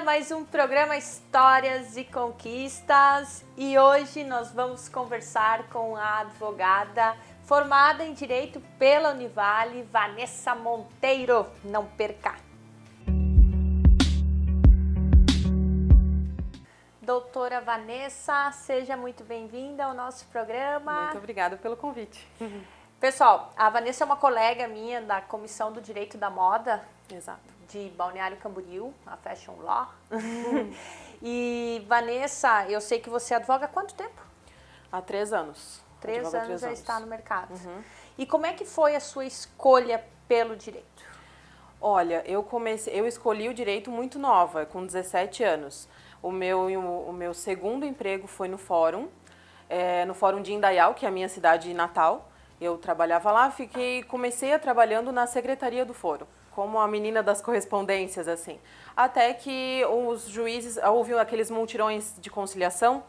mais um programa Histórias e Conquistas e hoje nós vamos conversar com a advogada formada em Direito pela Univale, Vanessa Monteiro. Não perca! Doutora Vanessa, seja muito bem-vinda ao nosso programa. Muito obrigada pelo convite. Pessoal, a Vanessa é uma colega minha da Comissão do Direito da Moda. Exato. De Balneário Camboriú, a Fashion Law. E, Vanessa, eu sei que você advoga há quanto tempo? Há 3 anos. 3 anos já está no mercado. Uhum. E como é que foi a sua escolha pelo direito? Olha, eu escolhi o direito muito nova, com 17 anos. O meu segundo emprego foi no Fórum de Indaial, que é a minha cidade natal. Eu trabalhava lá, comecei trabalhando na secretaria do Fórum, como a menina das correspondências, assim. Até que os juízes, houve aqueles multirões de conciliação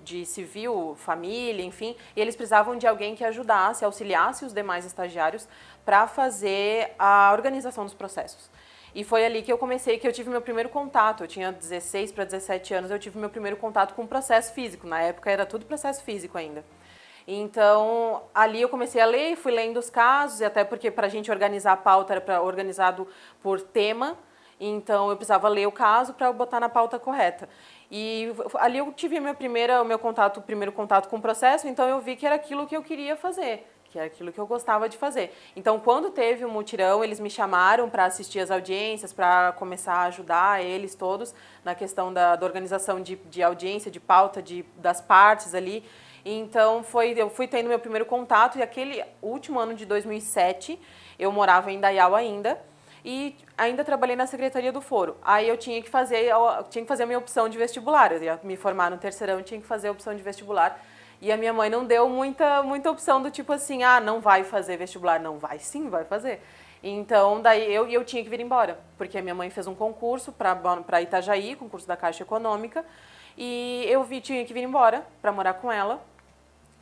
de civil, família, enfim, e eles precisavam de alguém que ajudasse, auxiliasse os demais estagiários para fazer a organização dos processos. E foi ali que eu comecei, que eu tive meu primeiro contato. Eu tinha 16 para 17 anos, eu tive meu primeiro contato com processo físico. Na época era tudo processo físico ainda. Então, ali eu comecei a ler, fui lendo os casos, e até porque para a gente organizar a pauta era organizado por tema, então eu precisava ler o caso para botar na pauta correta. E ali eu tive o primeiro contato com o processo, então eu vi que era aquilo que eu queria fazer, que era aquilo que eu gostava de fazer. Então, quando teve o mutirão, eles me chamaram para assistir as audiências, para começar a ajudar eles todos na questão da organização de audiência, de pauta, das partes ali. Então, eu fui tendo meu primeiro contato, e aquele último ano de 2007, eu morava em Indaial ainda, e ainda trabalhei na Secretaria do Foro. Aí eu tinha que fazer a minha opção de vestibular. Eu ia me formar no terceirão e tinha que fazer a opção de vestibular. E a minha mãe não deu muita opção do tipo assim, não vai fazer vestibular. Não, vai sim, vai fazer. Então, daí eu tinha que vir embora, porque a minha mãe fez um concurso para Itajaí, concurso da Caixa Econômica, e tinha que vir embora para morar com ela.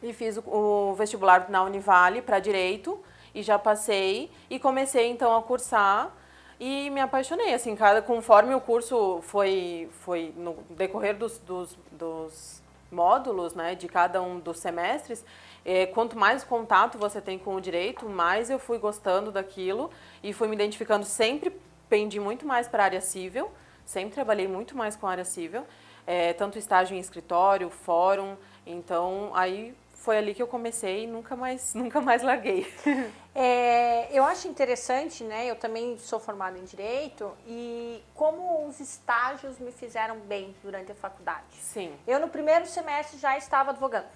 E fiz o vestibular na Univale para Direito, e já passei, e comecei então a cursar, e me apaixonei, assim, conforme o curso foi no decorrer dos módulos, né, de cada um dos semestres, quanto mais contato você tem com o direito, mais eu fui gostando daquilo, e fui me identificando, sempre pendi muito mais para a área civil, sempre trabalhei muito mais com a área civil, tanto estágio em escritório, fórum, então aí foi ali que eu comecei e nunca mais larguei. Eu acho interessante, né? Eu também sou formada em Direito e como os estágios me fizeram bem durante a faculdade. Sim. Eu no primeiro semestre já estava advogando,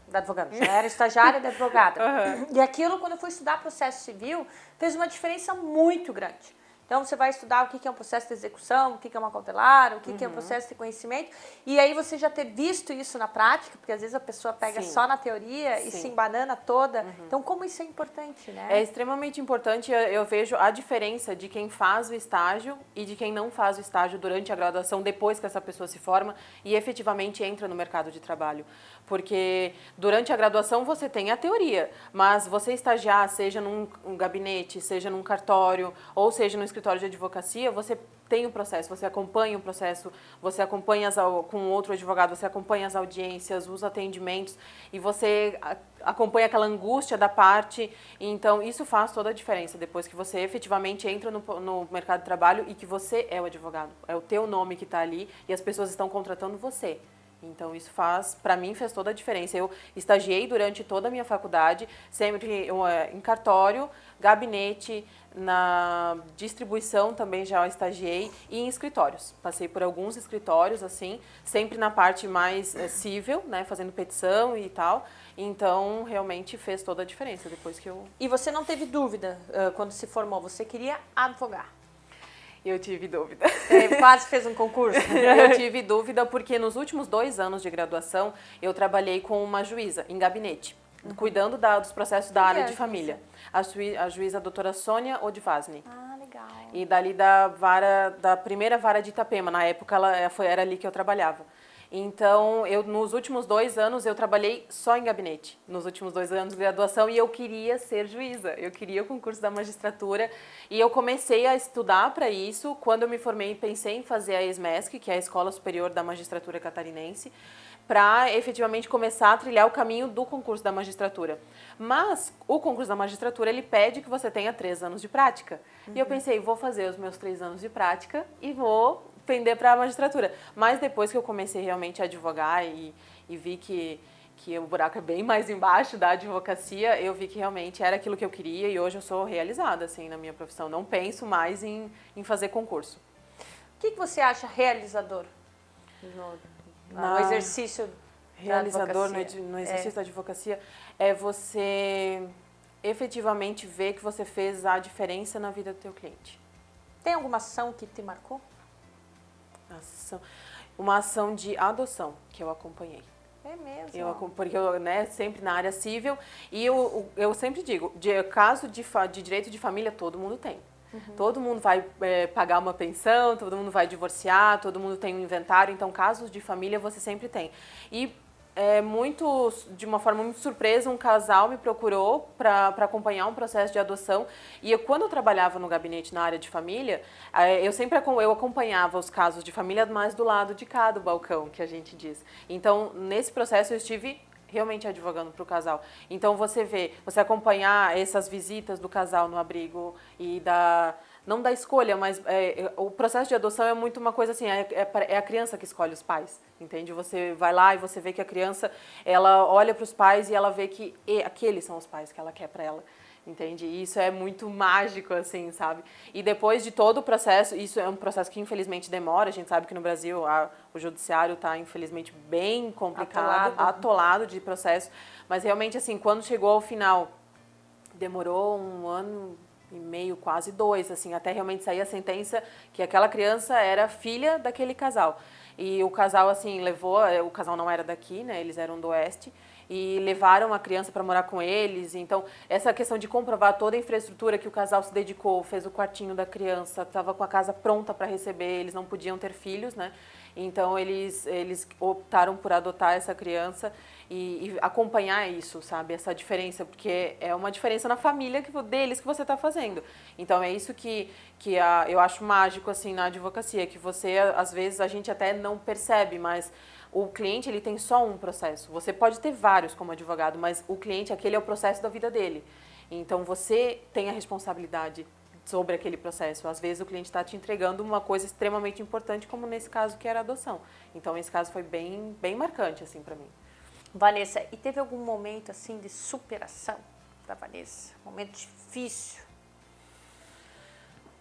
já era estagiária da advogada. Uhum. E aquilo, quando eu fui estudar processo civil, fez uma diferença muito grande. Então, você vai estudar o que é um processo de execução, o que é uma cautelar, o que é um processo de conhecimento. E aí, você já ter visto isso na prática, porque às vezes a pessoa pega só na teoria e se embanana toda. Então, como isso é importante, né? É extremamente importante. Eu vejo a diferença de quem faz o estágio e de quem não faz o estágio durante a graduação, depois que essa pessoa se forma e efetivamente entra no mercado de trabalho. Porque durante a graduação você tem a teoria, mas você estagiar, seja num gabinete, seja num cartório, ou seja no escritório de advocacia, você tem o processo, você acompanha o processo, você acompanha com outro advogado, você acompanha as audiências, os atendimentos, e você acompanha aquela angústia da parte. Então, isso faz toda a diferença depois que você efetivamente entra no mercado de trabalho e que você é o advogado. É o teu nome que está ali e as pessoas estão contratando você. Então, isso para mim, fez toda a diferença. Eu estagiei durante toda a minha faculdade, sempre em cartório, gabinete, na distribuição também já estagiei, e em escritórios. Passei por alguns escritórios, assim, sempre na parte mais civil, né, fazendo petição e tal. Então, realmente fez toda a diferença depois que eu... E você não teve dúvida quando se formou? Você queria advogar? Eu tive dúvida. Quase fez um concurso? Eu tive dúvida porque nos últimos 2 anos de graduação eu trabalhei com uma juíza em gabinete, cuidando dos processos da área de família. A juíza doutora Sônia Odivasny. Ah, legal. E dali da primeira vara de Itapema, na época era ali que eu trabalhava. Então, nos últimos 2 anos, eu trabalhei só em gabinete. Nos últimos 2 anos de graduação, e eu queria ser juíza. Eu queria o concurso da magistratura. E eu comecei a estudar para isso. Quando eu me formei, pensei em fazer a ESMESC, que é a Escola Superior da Magistratura Catarinense, para efetivamente começar a trilhar o caminho do concurso da magistratura. Mas o concurso da magistratura, ele pede que você tenha 3 anos de prática. E eu pensei, vou fazer os meus 3 anos de prática e vou pender para a magistratura. Mas depois que eu comecei realmente a advogar e vi que o buraco é bem mais embaixo da advocacia, eu vi que realmente era aquilo que eu queria e hoje eu sou realizada assim, na minha profissão. Não penso mais em fazer concurso. O que você acha realizador no exercício realizador da advocacia? no exercício da advocacia é você efetivamente ver que você fez a diferença na vida do teu cliente. Tem alguma ação que te marcou? Uma ação de adoção que eu acompanhei. É mesmo? Porque eu, sempre na área civil, e eu sempre digo, caso de direito de família, todo mundo tem. Todo mundo vai pagar uma pensão, todo mundo vai divorciar, todo mundo tem um inventário, então casos de família você sempre tem. E de uma forma muito surpresa, um casal me procurou para acompanhar um processo de adoção. E quando eu trabalhava no gabinete na área de família, eu acompanhava os casos de família mais do lado de cá do balcão, que a gente diz. Então, nesse processo, eu estive realmente advogando para o casal. Então, você acompanhar essas visitas do casal no abrigo e não da escolha, mas o processo de adoção é muito uma coisa assim, é a criança que escolhe os pais, entende? Você vai lá e você vê que a criança, ela olha para os pais e ela vê que aqueles são os pais que ela quer para ela, entende? E isso é muito mágico, assim, sabe? E depois de todo o processo, isso é um processo que infelizmente demora, a gente sabe que no Brasil o judiciário está infelizmente bem complicado, atolado de processo, mas realmente assim, quando chegou ao final, demorou 1 ano e meio, quase 2, assim, até realmente sair a sentença que aquela criança era filha daquele casal. E o casal, assim, o casal não era daqui, né, eles eram do Oeste, e levaram a criança para morar com eles. Então, essa questão de comprovar toda a infraestrutura que o casal se dedicou, fez o quartinho da criança, estava com a casa pronta para receber, eles não podiam ter filhos, né? Então, eles optaram por adotar essa criança e acompanhar isso, sabe? Essa diferença, porque é uma diferença na família deles que você está fazendo. Então, é isso que eu acho mágico, assim, na advocacia, que você, às vezes, a gente até não percebe, mas o cliente, ele tem só um processo. Você pode ter vários como advogado, mas o cliente, aquele é o processo da vida dele. Então, você tem a responsabilidade sobre aquele processo. Às vezes, o cliente está te entregando uma coisa extremamente importante, como nesse caso, que era a adoção. Então, esse caso foi bem, bem marcante, assim, para mim. Vanessa, e teve algum momento, assim, de superação da Vanessa? Um momento difícil?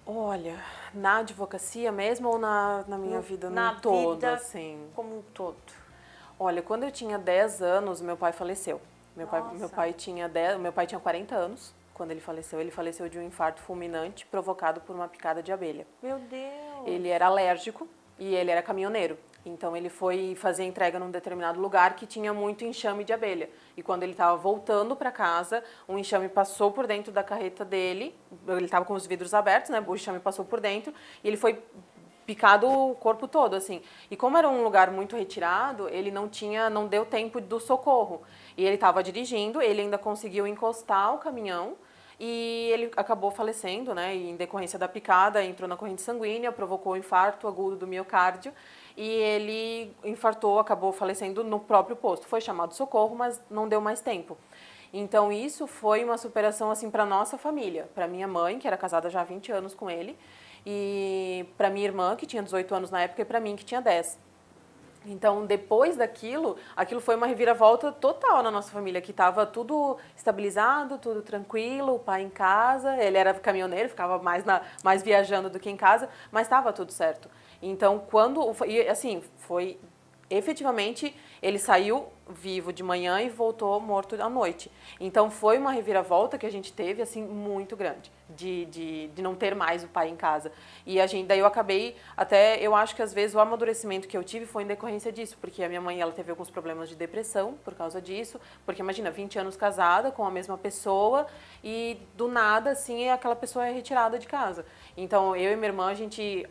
Olha, na advocacia mesmo ou na minha vida no todo, vida assim? Como um todo. Olha, quando eu tinha 10 anos, meu pai faleceu. Meu pai tinha 40 anos quando ele faleceu. Ele faleceu de um infarto fulminante provocado por uma picada de abelha. Meu Deus! Ele era alérgico e ele era caminhoneiro. Então, ele foi fazer entrega num determinado lugar que tinha muito enxame de abelha. E quando ele estava voltando para casa, um enxame passou por dentro da carreta dele. Ele estava com os vidros abertos, né? O enxame passou por dentro e ele foi picado o corpo todo, assim. E como era um lugar muito retirado, ele não deu tempo do socorro. E ele estava dirigindo, ele ainda conseguiu encostar o caminhão e ele acabou falecendo, né? E em decorrência da picada, entrou na corrente sanguínea, provocou um infarto agudo do miocárdio. E ele infartou, acabou falecendo no próprio posto. Foi chamado socorro, mas não deu mais tempo. Então, isso foi uma superação, assim, para nossa família. Para minha mãe, que era casada já há 20 anos com ele, e para minha irmã, que tinha 18 anos na época, e para mim, que tinha 10. Então, depois daquilo, aquilo foi uma reviravolta total na nossa família, que estava tudo estabilizado, tudo tranquilo, o pai em casa, ele era caminhoneiro, ficava mais viajando do que em casa, mas estava tudo certo. Então, foi efetivamente, ele saiu vivo de manhã e voltou morto à noite. Então foi uma reviravolta que a gente teve assim muito grande de não ter mais o pai em casa. E daí eu acabei até, eu acho que às vezes o amadurecimento que eu tive foi em decorrência disso, porque a minha mãe, ela teve alguns problemas de depressão por causa disso, porque imagina, 20 anos casada com a mesma pessoa e do nada assim aquela pessoa é retirada de casa. Então eu e minha irmã, a gente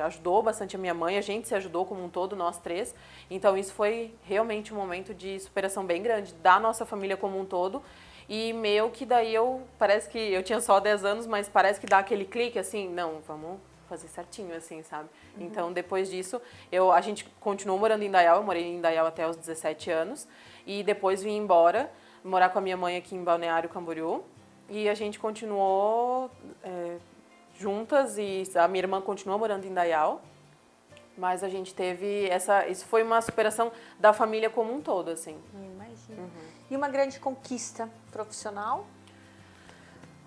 ajudou bastante a minha mãe, a gente se ajudou como um todo, nós três. Então isso foi realmente um momento de superação bem grande da nossa família como um todo. E meu que daí parece que eu tinha só 10 anos, mas parece que dá aquele clique assim, não, vamos fazer certinho assim, sabe? Então depois disso, a gente continuou morando em Indaial, eu morei em Indaial até os 17 anos. E depois vim embora, morar com a minha mãe aqui em Balneário Camboriú. E a gente continuou juntas e a minha irmã continuou morando em Indaial. Mas a gente teve isso foi uma superação da família como um todo, assim. Imagina. E uma grande conquista profissional?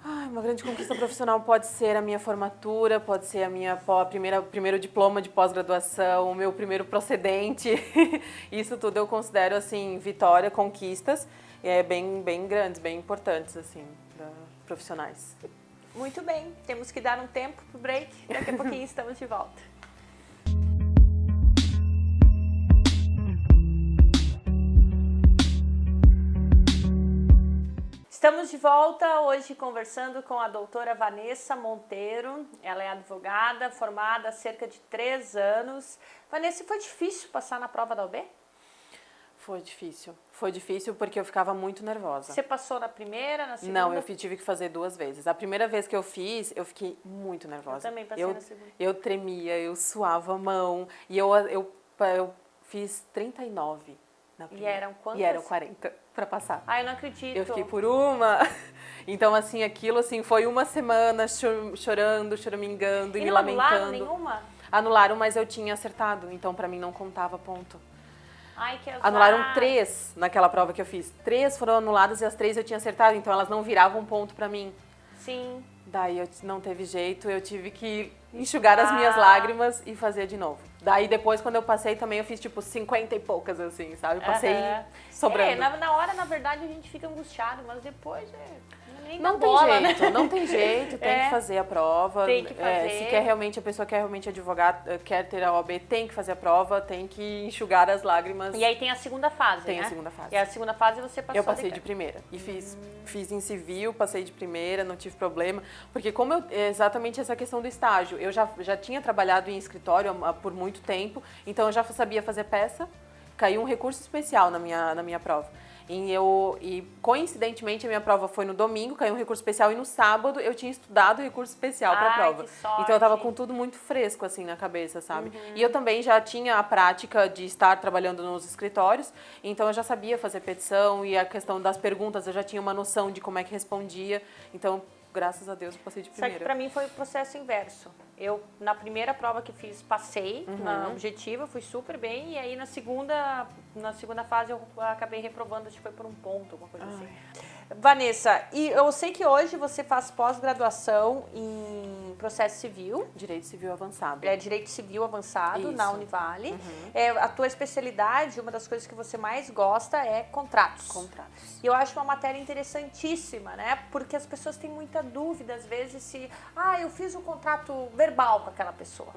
Uma grande conquista profissional pode ser a minha formatura, pode ser primeiro diploma de pós-graduação, o meu primeiro procedente. Isso tudo eu considero, assim, vitória, conquistas, bem grandes, bem importantes, assim, profissionais. Muito bem, temos que dar um tempo pro break, daqui a pouquinho estamos de volta. Estamos de volta hoje conversando com a doutora Vanessa Monteiro. Ela é advogada, formada há cerca de 3 anos. Vanessa, foi difícil passar na prova da OAB? Foi difícil. Foi difícil porque eu ficava muito nervosa. Você passou na primeira, na segunda? Não, eu tive que fazer 2 vezes. A primeira vez que eu fiz, eu fiquei muito nervosa. Eu também passei na segunda. Eu tremia, eu suava a mão. E eu fiz 39 na primeira. E eram quantas? E eram 40 para passar. Eu não acredito. Eu fiquei por uma. Então, assim, aquilo assim, foi uma semana chorando, choramingando e me lamentando. Anularam nenhuma? Anularam, mas eu tinha acertado. Então, para mim, não contava ponto. Ai, que azar. Anularam 3 naquela prova que eu fiz. 3 foram anuladas e as 3 eu tinha acertado. Então, elas não viravam ponto para mim. Sim. Daí, não teve jeito. Eu tive que enxugar as minhas lágrimas e fazer de novo. Daí, depois, quando eu passei, também eu fiz, tipo, 50 e poucas, assim, sabe? Passei sobrando. Na hora, na verdade, a gente fica angustiado, mas depois nem não dá bola, tem jeito, né? não tem jeito, tem que fazer a prova. Tem que fazer. Se a pessoa quer realmente advogar, quer ter a OAB, tem que fazer a prova, tem que enxugar as lágrimas. E aí tem a segunda fase, Tem né? a segunda fase. E a segunda fase você passou. Eu passei de primeira. E fiz em civil, passei de primeira, não tive problema. Porque como exatamente essa questão do estágio, eu já tinha trabalhado em escritório por muito tempo, então eu já sabia fazer peça, caiu um recurso especial na minha prova. E coincidentemente a minha prova foi no domingo, caiu um recurso especial, e no sábado eu tinha estudado recurso especial para a prova. Que sorte. Então eu tava com tudo muito fresco assim na cabeça, sabe? E eu também já tinha a prática de estar trabalhando nos escritórios, então eu já sabia fazer petição e a questão das perguntas eu já tinha uma noção de como é que respondia. Então, graças a Deus, eu passei de primeira. Só que pra mim foi o processo inverso. Eu, na primeira prova que fiz, passei na objetiva, fui super bem, e aí na segunda fase eu acabei reprovando, acho que foi por 1 ponto, alguma coisa assim. Vanessa, e eu sei que hoje você faz pós-graduação em processo civil. Direito Civil Avançado. Direito Civil Avançado, Isso. na Univale. A tua especialidade, uma das coisas que você mais gosta é contratos. Contratos. E eu acho uma matéria interessantíssima, né? Porque as pessoas têm muita dúvida, às vezes, se... eu fiz um contrato verbal com aquela pessoa.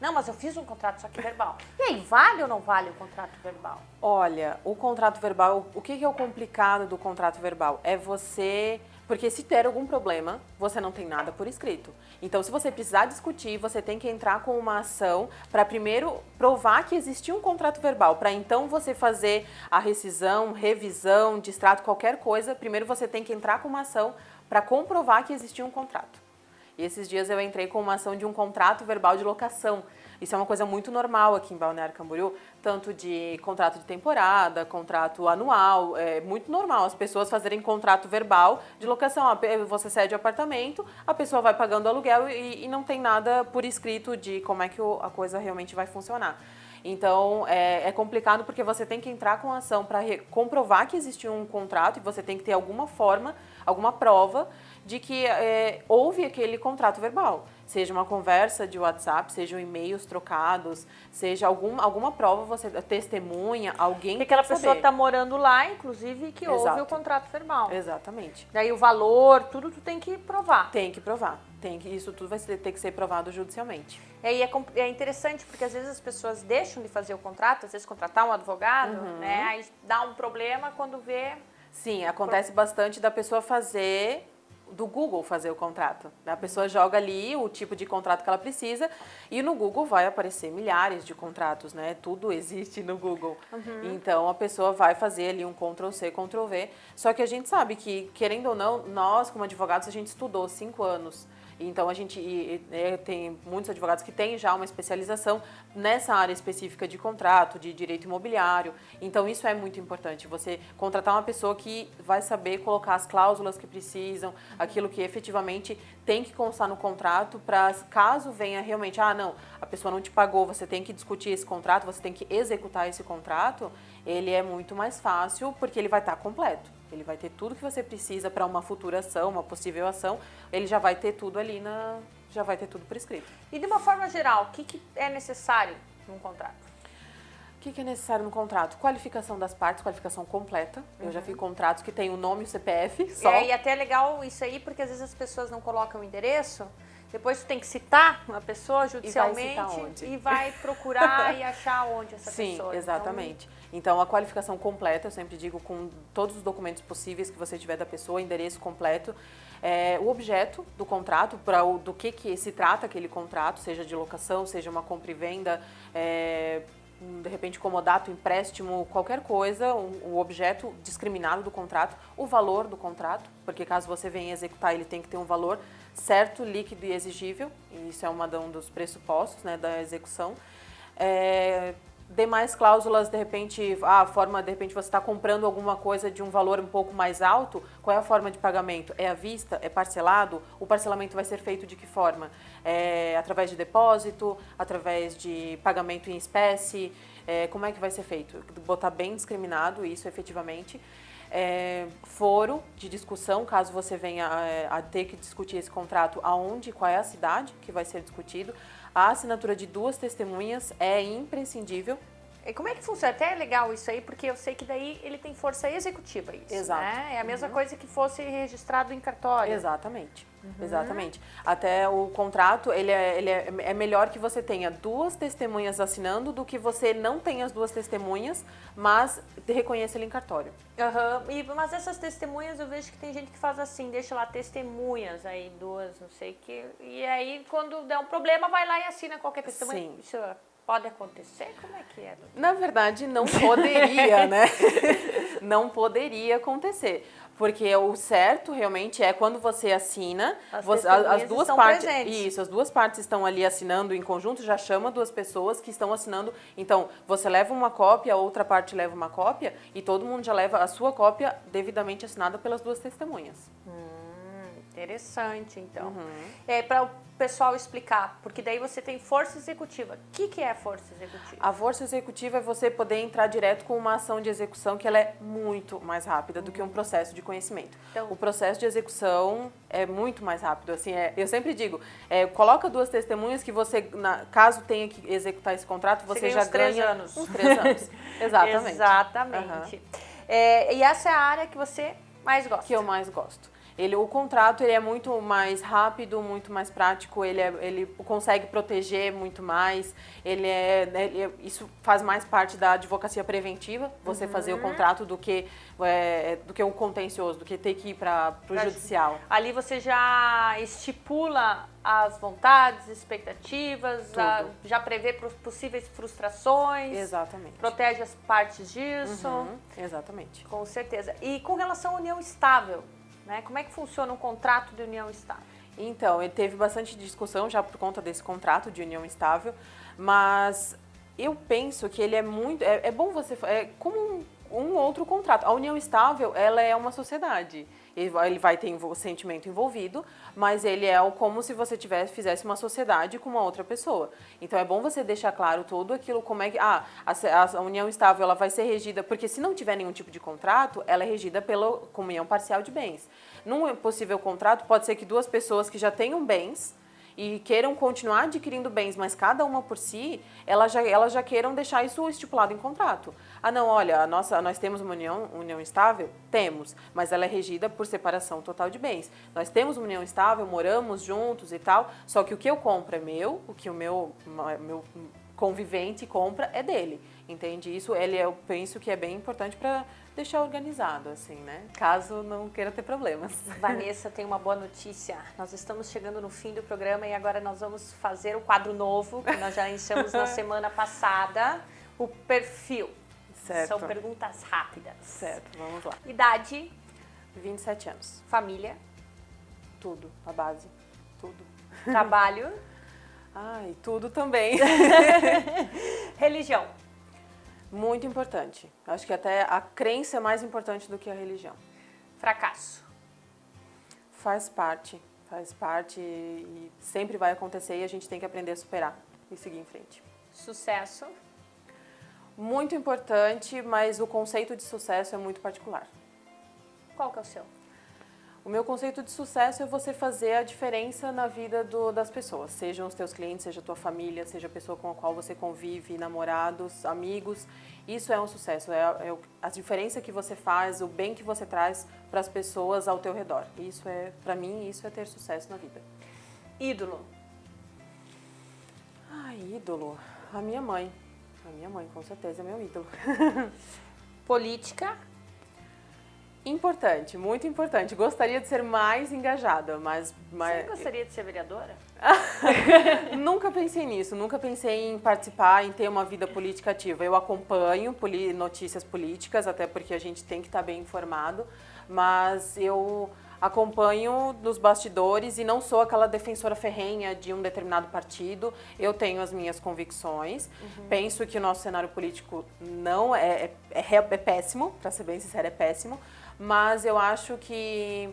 Não, mas eu fiz um contrato só que verbal. E aí, vale ou não vale o contrato verbal? Olha, o contrato verbal, o que é o complicado do contrato verbal? É você... Porque se der algum problema, você não tem nada por escrito. Então, se você precisar discutir, você tem que entrar com uma ação para primeiro provar que existia um contrato verbal. Para então você fazer a rescisão, revisão, distrato, qualquer coisa, primeiro você tem que entrar com uma ação para comprovar que existia um contrato. E esses dias eu entrei com uma ação de um contrato verbal de locação. Isso é uma coisa muito normal aqui em Balneário Camboriú, tanto de contrato de temporada, contrato anual, é muito normal as pessoas fazerem contrato verbal de locação. Você cede o apartamento, a pessoa vai pagando aluguel e não tem nada por escrito de como é que a coisa realmente vai funcionar. Então, é complicado porque você tem que entrar com a ação para comprovar que existe um contrato e você tem que ter alguma forma, alguma prova de que houve aquele contrato verbal. Seja uma conversa de WhatsApp, sejam e-mails trocados, seja alguma prova, você testemunha, alguém. Que aquela tem que pessoa saber. está morando lá, inclusive, que houve Exato. o contrato verbal. Exatamente. Daí o valor, tudo tu tem que provar. Tem que provar. Isso tudo vai ter que ser provado judicialmente. E aí é interessante, porque às vezes as pessoas deixam de fazer o contrato, às vezes contratar um advogado, né? Aí dá um problema quando vê. Sim, acontece bastante da pessoa do Google fazer o contrato. A pessoa joga ali o tipo de contrato que ela precisa e no Google vai aparecer milhares de contratos, né? Tudo existe no Google. Então, a pessoa vai fazer ali um Ctrl+C, Ctrl+V. Só que a gente sabe que, querendo ou não, nós, como advogados, a gente estudou 5 anos. Então, tem muitos advogados que têm já uma especialização nessa área específica de contrato, de direito imobiliário. Então, isso é muito importante. Você contratar uma pessoa que vai saber colocar as cláusulas que precisam, aquilo que efetivamente tem que constar no contrato, para caso venha realmente, não, a pessoa não te pagou, você tem que discutir esse contrato, você tem que executar esse contrato, ele é muito mais fácil porque ele vai estar completo. Ele vai ter tudo que você precisa para uma futura ação, uma possível ação, ele já vai ter tudo ali já vai ter tudo por escrito. E de uma forma geral, o que é necessário num contrato? O que é necessário no contrato? Qualificação das partes, qualificação completa. Eu já fiz contratos que tem o nome e o CPF só. E até é legal isso aí, porque às vezes as pessoas não colocam o endereço, depois tu tem que citar uma pessoa judicialmente e vai procurar e achar onde essa pessoa. Sim, exatamente. Então, a qualificação completa, eu sempre digo, com todos os documentos possíveis que você tiver da pessoa, endereço completo, o objeto do contrato, do que se trata aquele contrato, seja de locação, seja uma compra e venda, de repente comodato, empréstimo, qualquer coisa, o objeto discriminado do contrato, o valor do contrato, porque caso você venha executar, ele tem que ter um valor certo, líquido e exigível, e isso é um dos pressupostos, né, da execução. Demais cláusulas, de repente, você está comprando alguma coisa de um valor um pouco mais alto, qual é a forma de pagamento? É à vista? É parcelado? O parcelamento vai ser feito de que forma? Através de depósito? Através de pagamento em espécie? Como é que vai ser feito? Botar bem discriminado isso efetivamente. Foro de discussão, caso você venha a ter que discutir esse contrato, qual é a cidade que vai ser discutido. A assinatura de 2 testemunhas é imprescindível. E como é que funciona? Até é legal isso aí, porque eu sei que daí ele tem força executiva, isso, Exato. né? É a mesma coisa que fosse registrado em cartório. Exatamente. Exatamente. Até o contrato, ele é melhor que você tenha 2 testemunhas assinando do que você não tenha as 2 testemunhas, mas reconheça ele em cartório. Mas essas testemunhas, eu vejo que tem gente que faz assim, deixa lá testemunhas, aí 2, não sei o que, e aí quando der um problema, vai lá e assina qualquer testemunha. Sim. Isso pode acontecer? Como é que é? Na verdade, não poderia, né? Não poderia acontecer. Porque o certo realmente é quando você assina, as duas partes. Presentes. Isso, as duas partes estão ali assinando em conjunto, já chama 2 pessoas que estão assinando. Então, você leva uma cópia, a outra parte leva uma cópia e todo mundo já leva a sua cópia devidamente assinada pelas 2 testemunhas. Interessante, então. Para o pessoal explicar, porque daí você tem força executiva. O que é força executiva? A força executiva é você poder entrar direto com uma ação de execução que ela é muito mais rápida do que um processo de conhecimento. Então, o processo de execução é muito mais rápido. Assim, eu sempre digo, coloca 2 testemunhas que você, caso tenha que executar esse contrato, você já ganha uns 3 anos. Uns 3 anos. Exatamente. Exatamente. E essa é a área que você mais gosta? Que eu mais gosto. O contrato ele é muito mais rápido, muito mais prático, ele consegue proteger muito mais, isso faz mais parte da advocacia preventiva, você fazer o contrato do que o contencioso, do que ter que ir para o judicial. Ali você já estipula as vontades, expectativas, já prevê possíveis frustrações. Exatamente. Protege as partes disso. Exatamente. Com certeza. E com relação à união estável, né? Como é que funciona um contrato de união estável? Então, ele teve bastante discussão já por conta desse contrato de união estável, mas eu penso que ele é muito... É bom você... É como um outro contrato. A união estável, ela é uma sociedade. ele vai ter o sentimento envolvido, mas ele é como se você fizesse uma sociedade com uma outra pessoa. Então é bom você deixar claro tudo aquilo, como é que a união estável ela vai ser regida, porque se não tiver nenhum tipo de contrato, ela é regida pela comunhão parcial de bens. Num possível contrato, pode ser que duas pessoas que já tenham bens e queiram continuar adquirindo bens, mas cada uma por si, elas já queiram deixar isso estipulado em contrato. Ah, não, olha, nós temos uma união estável? Temos, mas ela é regida por separação total de bens. Nós temos uma união estável, moramos juntos e tal, só que o que eu compro é meu, o que o meu convivente compra é dele, entende? Isso eu penso que é bem importante para deixar organizado, assim, né? Caso não queira ter problemas. Vanessa, tem uma boa notícia. Nós estamos chegando no fim do programa e agora nós vamos fazer o quadro novo, que nós já iniciamos na semana passada, o perfil. Certo. São perguntas rápidas. Certo, vamos lá. Idade, 27 anos. família, Tudo, a base, tudo. trabalho, Ai, tudo também. religião, Muito importante. Acho que até a crença é mais importante do que a religião. fracasso, Faz parte e sempre vai acontecer e a gente tem que aprender a superar e seguir em frente. sucesso, Muito importante, mas o conceito de sucesso é muito particular. qual que é o seu? O meu conceito de sucesso é você fazer a diferença na vida das pessoas, sejam os teus clientes, seja a tua família, seja a pessoa com a qual você convive, namorados, amigos. Isso é um sucesso, a diferença que você faz, o bem que você traz para as pessoas ao teu redor. Isso para mim, isso é ter sucesso na vida. Ídolo, Ídolo, a minha mãe. A minha mãe, com certeza, é meu ídolo. política, Importante, muito importante. Gostaria de ser mais engajada, mas você gostaria de ser vereadora? nunca pensei nisso, nunca pensei em participar, em ter uma vida política ativa. Eu acompanho notícias políticas, até porque a gente tem que estar bem informado, mas eu acompanho nos bastidores e não sou aquela defensora ferrenha de um determinado partido. Eu tenho as minhas convicções. Penso que o nosso cenário político não é péssimo, para ser bem sincera, é péssimo, mas eu acho que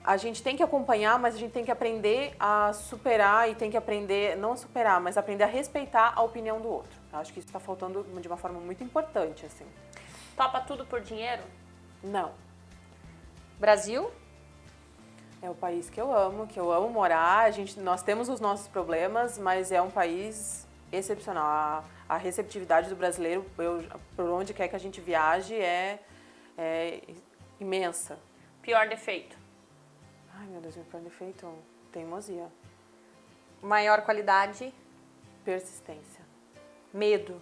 a gente tem que acompanhar, mas a gente tem que aprender a superar e tem que aprender, não a superar, mas aprender a respeitar a opinião do outro. Eu acho que isso está faltando de uma forma muito importante, assim. Topa tudo por dinheiro? Não. Brasil, É o país que eu amo morar. Nós temos os nossos problemas, mas é um país excepcional. A receptividade do brasileiro, por onde quer que a gente viaje, é imensa. pior defeito, Ai, meu Deus, meu pior defeito, teimosia, maior qualidade, persistência. medo,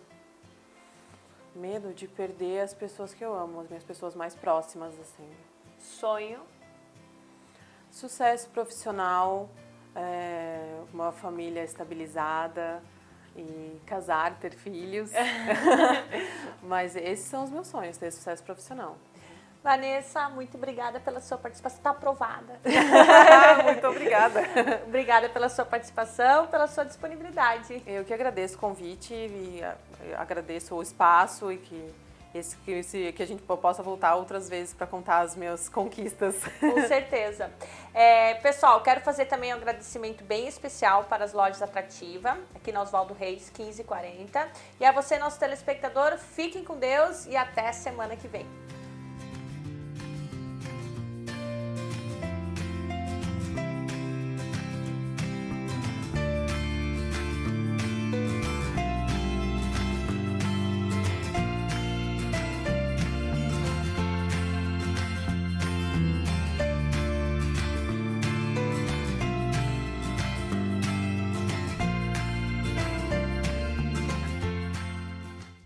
Medo de perder as pessoas que eu amo, as minhas pessoas mais próximas, assim. sonho, Sucesso profissional, uma família estabilizada e casar, ter filhos. Mas esses são os meus sonhos, ter sucesso profissional. Vanessa, muito obrigada pela sua participação. Está aprovada. Muito obrigada. Obrigada pela sua participação, pela sua disponibilidade. Eu que agradeço o convite e agradeço o espaço e que a gente possa voltar outras vezes para contar as minhas conquistas. Com certeza. Pessoal, quero fazer também um agradecimento bem especial para as lojas Atrativa, aqui na Oswaldo Reis, 1540. E a você, nosso telespectador, fiquem com Deus e até semana que vem.